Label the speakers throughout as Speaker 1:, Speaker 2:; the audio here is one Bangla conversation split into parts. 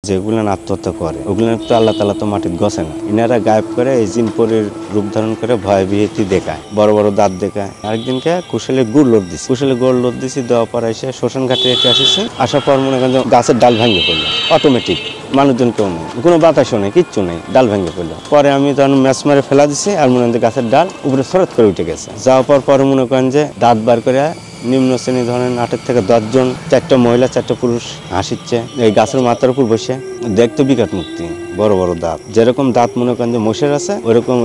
Speaker 1: যেগুলো আত্মহত্যা করে ওগুলো তো আল্লাহ তাআলা তো মাটির গছে না, ইনারা গায়েব করে এই জিন পরীর রূপ ধারণ করে ভয় ভীতি দেখায়, বড় বড় দাঁত দেখায়। আরেকদিনকে কুশলে গুড় লোড দিছি, দেওয়ার পর এসে শ্মশান ঘাটে এসে আসিছি, আসার পর মনে করেন গাছের ডাল ভেঙে পড়লো অটোমেটিক, মানুষজন কেউ নেই, কোনো বাতাসও নেই, কিচ্ছু নেই, ডাল ভেঙে পড়লো। পরে আমি তখন ম্যাচ মারে ফেলা দিছি, আর মনে করেন গাছের ডাল উপরে সরত করে উঠে গেছে। যাওয়ার পর পরে মনে করেন যে দাঁত বার করে নিম্ন শ্রেণী ধরেন 8 থেকে 10 জন, 4টা মহিলা 4টা পুরুষ হাসিচ্ছে এই গাছের মাথার উপর বসে। দেখতে বিকট মূর্তি, বড় বড় দাঁত, যেরকম দাঁত মনে করেন যে মোষের আছে ওইরকম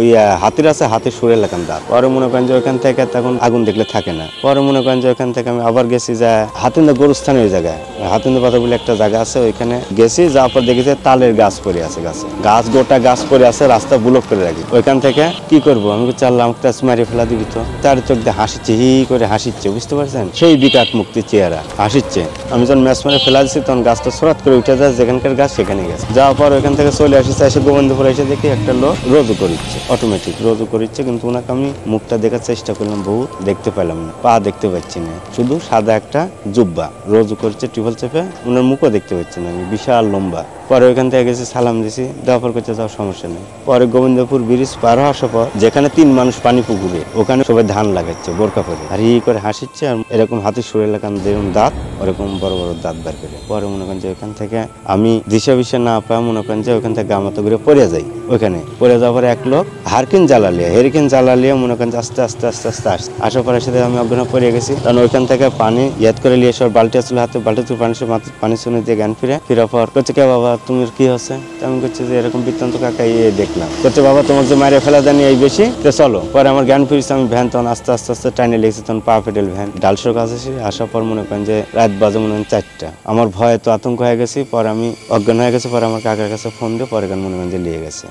Speaker 1: হাতির আছে, হাতির সুরের লেখান দাঁত। পরে মনে করেন যে ওইখান থেকে তখন আগুন দেখলে থাকে না। পরে মনে করেন যে ওইখান থেকে আমি আবার গেছি, যে হাতিন্দা গরুস্থানের ওই জায়গায় হাতিন্দা পাতা বলে একটা জায়গা আছে, ওইখানে গেছি। যাওয়ার পর দেখেছি তালের গাছ পড়ে আছে, গাছ গোটা গাছ পড়ে আছে, রাস্তা ব্লক করে রাখি। ওইখান থেকে কি করবো আমি, চাললাম একটা মারিয়ে ফেলা দিবি তো। তার চোখ দিয়ে হাসিচ্ছে, হি করে হাসিচ্ছে, বুঝতে পারছেন, সেই বিকাট মুক্তির চেহারা হাসিচ্ছে। আমি যখন ম্যাচ মারে ফেলা দিচ্ছি তখন গাছটা সরাত করে উঠে যায়, যেখানকার গাছ সেখানে গেছে। যাওয়ার পর ওইখান থেকে চলে আসিছে, এসে গোবিন্দপুরে এসে দেখি একটা লোক রোজু করিচ্ছে, অটোমেটিক রোজু করিচ্ছে। কিন্তু ওনাকে আমি মুখটা দেখার চেষ্টা করলাম, বহুত দেখতে পেলাম না, পা দেখতে পাচ্ছি না, শুধু সাদা একটা জুব্বা, রোজু করছে টিউবওয়েল চেপে, ওনার মুখও দেখতে পাচ্ছি না আমি, বিশাল লম্বা। পরে ওইখান থেকে গেছি, সালাম দিছি, দেওয়ার পর করতে যাওয়ার সমস্যা নেই। পরে গোবিন্দপুর ব্রিজ পার আসার পর যেখানে 3 মানুষ পানি পুকুরে, ওখানে সবাই ধান লাগাচ্ছে বোরকা পরে, আর ই করে হাসিচ্ছে, আর এরকম হাতির সুরে এলাকান যেরকম দাঁত ওরকম বড় বড় দাঁত বার করে। পরে মনে করেন যে ওইখান থেকে আমি দিশা বিশা না পাই, মনে করেন যে ওইখান থেকে গামাতো করে পড়ে যাই। ওইখানে পড়ে যাওয়ার পর এক লোক হেরিকেন জ্বালালিয়া মনে করেন আস্তে আস্তে আস্তে আস্তে আসার পরে সাথে আমি অজ্ঞান পড়ে গেছি। কারণ ওইখান থেকে পানি ইয়াদ করে নিয়ে এসে বালতি আসলে হাতে, বালতি পানি শুনে দিয়ে জ্ঞান ফিরার পর করছে, কে বাবা তুমি কি হচ্ছে? আমি করছি যে এরকম বৃত্তান্ত কাকা দেখলাম। করছে বাবা তোমার যে মারিয়ে ফেলা দেয়নি এই বেশি, তো চলো। পরে আমার জ্ঞান ফিরছে, আমি ভ্যান তখন আস্তে আস্তে আস্তে টাইনে লেগেছি, তখন পা পেডেল ভ্যান ডালসোর কাছে আসার পর মনে করেন যে রাত বাজে মনে করেন 4টা। আমার ভয়ে তো আতঙ্ক হয়ে গেছি, পরে আমি অজ্ঞান হয়ে গেছি। পরে আমার কাকার কাছে ফোন দিয়ে পরে মনে করেন যে নিয়ে গেছে।